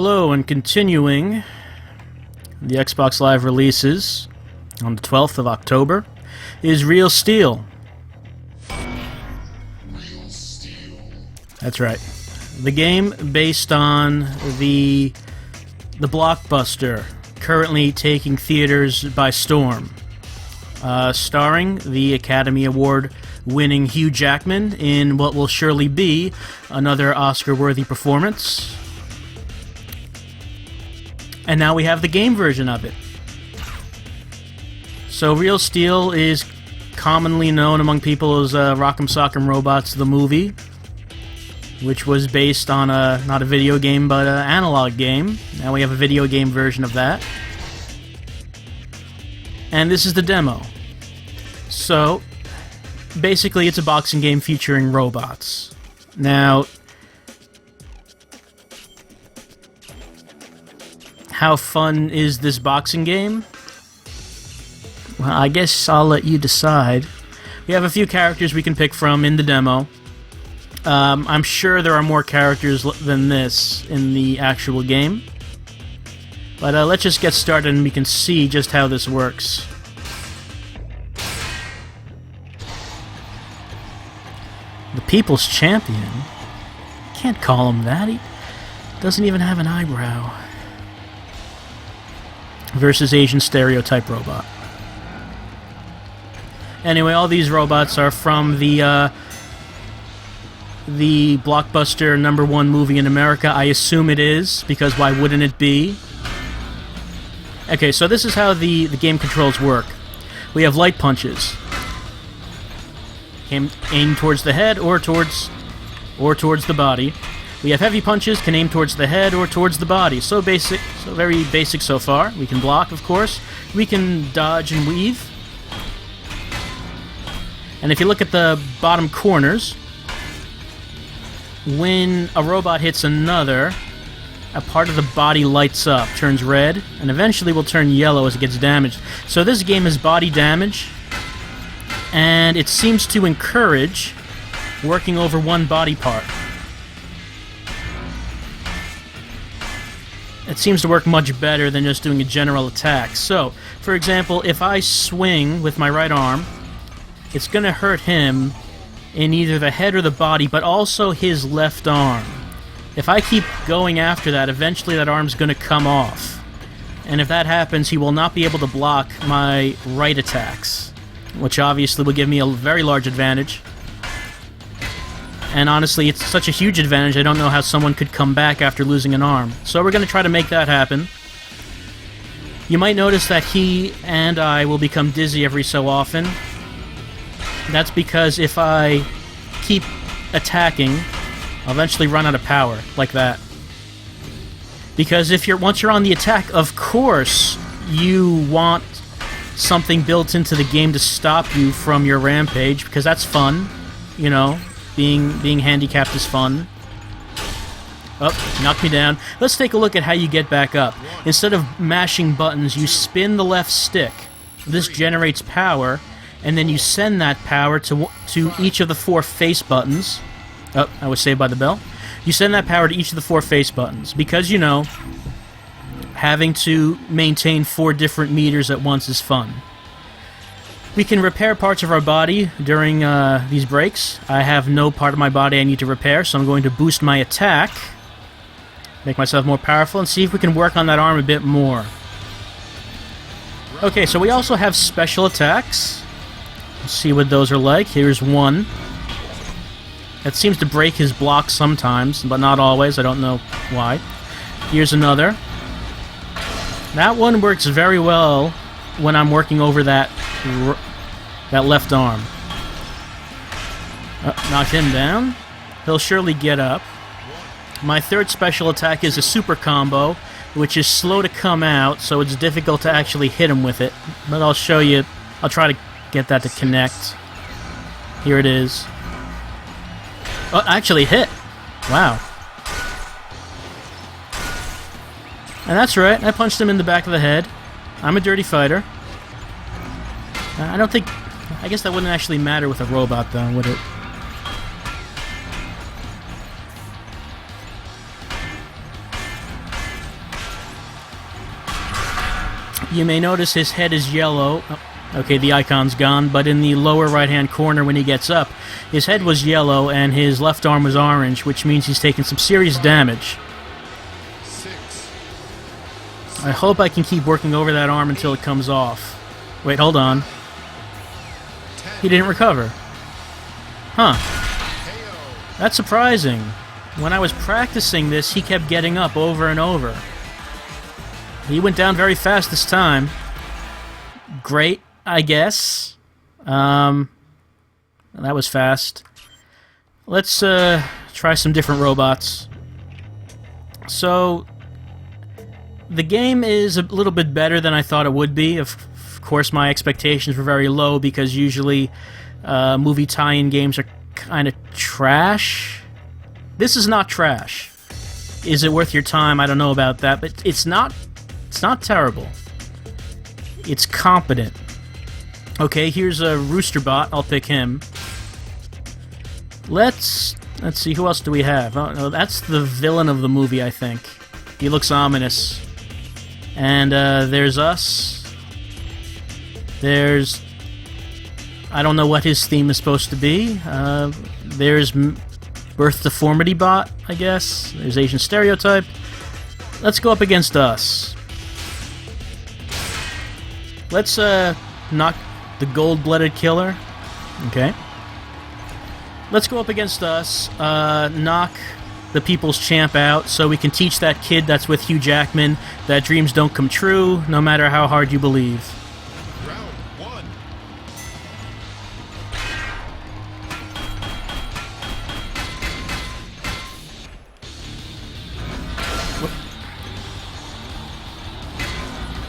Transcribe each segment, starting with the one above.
Hello, and continuing the Xbox Live releases on the 12th of October is Real Steel. That's right. The game based on the blockbuster currently taking theaters by storm. Starring the Academy Award winning Hugh Jackman in what will surely be another Oscar-worthy performance. And now we have the game version of it. So Real Steel is commonly known among people as Rock'em Sock'em Robots the movie, which was based on not a video game but an analog game. Now we have a video game version of that. And this is the demo. So basically it's a boxing game featuring robots. Now, how fun is this boxing game? Well, I guess I'll let you decide. We have a few characters we can pick from in the demo. I'm sure there are more characters than this in the actual game. But let's just get started and we can see just how this works. The People's Champion? Can't call him that. He doesn't even have an eyebrow. Versus Asian stereotype robot. Anyway, all these robots are from the blockbuster #1 movie in America. I assume it is, because why wouldn't it be? Okay, so this is how the game controls work. We have light punches. Aim towards the head or towards the body. We have heavy punches, can aim towards the head or towards the body. So basic, so very basic so far. We can block, of course. We can dodge and weave. And if you look at the bottom corners, when a robot hits another, a part of the body lights up, turns red, and eventually will turn yellow as it gets damaged. So this game is body damage, and it seems to encourage working over one body part. It seems to work much better than just doing a general attack. So, for example, if I swing with my right arm, it's going to hurt him in either the head or the body, but also his left arm. If I keep going after that, eventually that arm's going to come off. And if that happens, he will not be able to block my right attacks, which obviously will give me a very large advantage. And honestly, it's such a huge advantage, I don't know how someone could come back after losing an arm. So we're going to try to make that happen. You might notice that he and I will become dizzy every so often. That's because if I keep attacking, I'll eventually run out of power, like that. Because once you're on the attack, of course you want something built into the game to stop you from your rampage, because that's fun, you know. Being handicapped is fun. Oh, knocked me down. Let's take a look at how you get back up. Instead of mashing buttons, you spin the left stick. This generates power, and then you send that power to each of the 4 face buttons. Oh, I was saved by the bell. You send that power to each of the 4 face buttons, because, you know, having to maintain 4 different meters at once is fun. We can repair parts of our body during these breaks. I have no part of my body I need to repair, so I'm going to boost my attack, make myself more powerful, and see if we can work on that arm a bit more. Okay, so we also have special attacks. Let's see what those are like. Here's one. That seems to break his block sometimes, but not always. I don't know why. Here's another. That one works very well when I'm working over that left arm. Knocked him down. He'll surely get up. My third special attack is a super combo, which is slow to come out, so it's difficult to actually hit him with it. But I'll show you. I'll try to get that to connect. Here it is. Oh, actually hit. Wow. And that's right, I punched him in the back of the head. I'm a dirty fighter. I guess that wouldn't actually matter with a robot, though, would it? You may notice his head is yellow. Oh, okay, the icon's gone, but in the lower right-hand corner when he gets up, his head was yellow and his left arm was orange, which means he's taken some serious damage. I hope I can keep working over that arm until it comes off. Wait, hold on. He didn't recover. Huh. That's surprising. When I was practicing this, he kept getting up over and over. He went down very fast this time. Great, I guess. That was fast. Let's try some different robots. So, the game is a little bit better than I thought it would be. Of course, my expectations were very low because usually movie tie-in games are kind of trash. This is not trash. Is it worth your time? I don't know about that, but it's not terrible. It's competent. Okay, here's a Roosterbot. I'll pick him. Let's see, who else do we have? Oh, no, that's the villain of the movie, I think. He looks ominous. And there's us. There's... I don't know what his theme is supposed to be. There's Birth Deformity Bot, I guess. There's Asian Stereotype. Let's go up against us. Let's knock the Gold-Blooded Killer. Okay. Let's go up against us, knock the People's Champ out, so we can teach that kid that's with Hugh Jackman that dreams don't come true, no matter how hard you believe. Round one.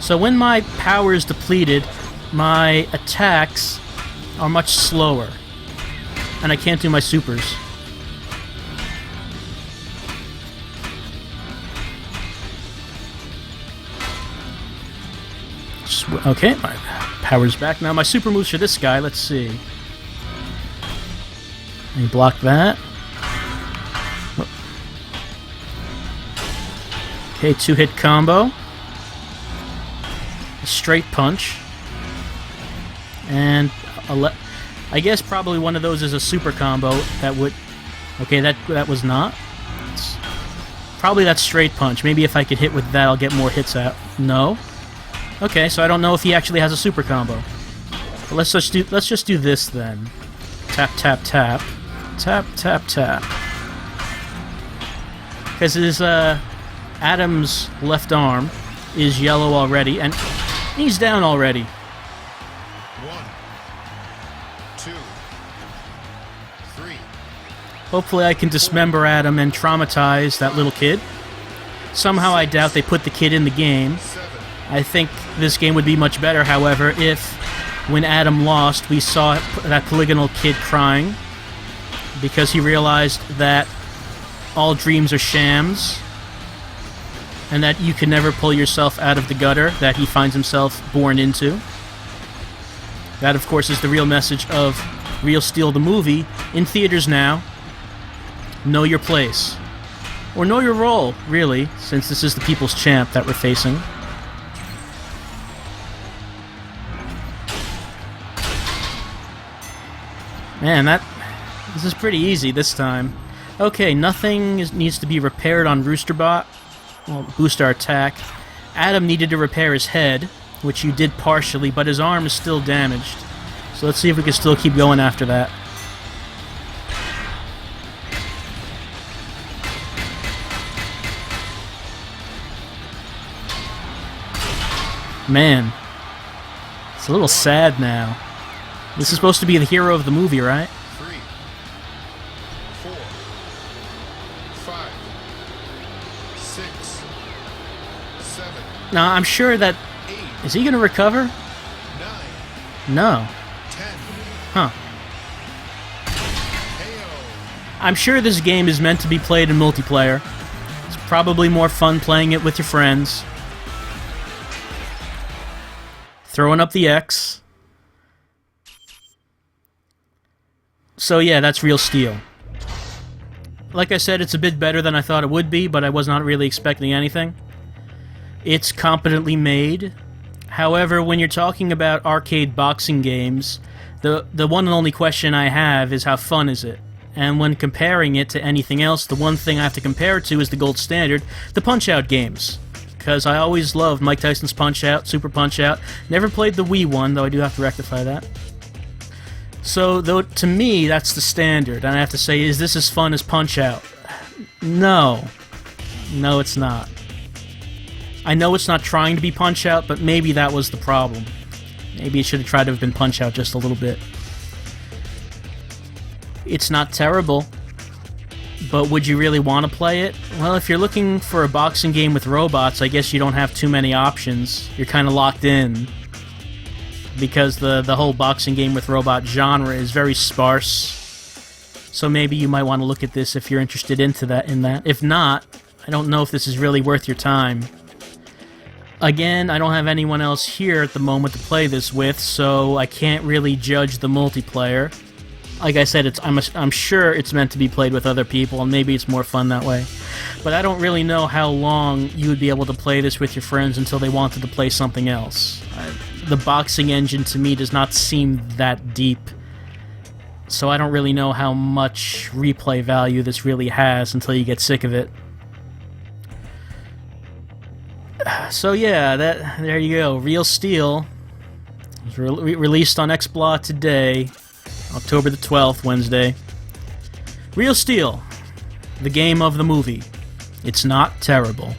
So when my power is depleted, my attacks are much slower, and I can't do my supers. Okay, my power's back. Now my super moves for this guy, let's see. Let me block that. Okay, 2-hit combo. A straight punch. And I guess probably one of those is a super combo that would... Okay, that was not. Probably that straight punch. Maybe if I could hit with that, I'll get more hits out. No. Okay, so I don't know if he actually has a super combo. But let's just do this then. Tap, tap, tap. Tap, tap, tap. Because his Adam's left arm is yellow already, and he's down already. 1, 2, 3. Hopefully I can dismember Adam and traumatize that little kid. Somehow I doubt they put the kid in the game. 7. I think this game would be much better, however, if, when Adam lost, we saw that polygonal kid crying because he realized that all dreams are shams and that you can never pull yourself out of the gutter that he finds himself born into. That, of course, is the real message of Real Steel the movie, in theaters now. Know your place. Or know your role, really, since this is the People's Champ that we're facing. Man, this is pretty easy this time. Okay, nothing needs to be repaired on Roosterbot. Well, boost our attack. Adam needed to repair his head, which you did partially, but his arm is still damaged. So let's see if we can still keep going after that. Man, it's a little sad now. This is supposed to be the hero of the movie, right? 3, 4, 5, 6, 7. Now, I'm sure that... 8, Is he going to recover? 9, No. 10. Huh. KO. I'm sure this game is meant to be played in multiplayer. It's probably more fun playing it with your friends. Throwing up the X. So yeah, that's Real Steel. Like I said, it's a bit better than I thought it would be, but I was not really expecting anything. It's competently made. However, when you're talking about arcade boxing games, the one and only question I have is how fun is it? And when comparing it to anything else, the one thing I have to compare it to is the gold standard, the Punch-Out games. Because I always loved Mike Tyson's Punch-Out, Super Punch-Out. Never played the Wii one, though I do have to rectify that. So, though, to me, that's the standard. And I have to say, is this as fun as Punch-Out? No. No, it's not. I know it's not trying to be Punch-Out, but maybe that was the problem. Maybe it should have tried to have been Punch-Out just a little bit. It's not terrible, but would you really want to play it? Well, if you're looking for a boxing game with robots, I guess you don't have too many options. You're kind of locked in, because the whole boxing game with robot genre is very sparse. So maybe you might want to look at this if you're interested in that. If not, I don't know if this is really worth your time. Again, I don't have anyone else here at the moment to play this with, so I can't really judge the multiplayer. Like I said, I'm sure it's meant to be played with other people, and maybe it's more fun that way. But I don't really know how long you would be able to play this with your friends until they wanted to play something else. The boxing engine, to me, does not seem that deep, so I don't really know how much replay value this really has until you get sick of it. So yeah, there you go. Real Steel was released on XBLA today, October the 12th, Wednesday. Real Steel, the game of the movie. It's not terrible.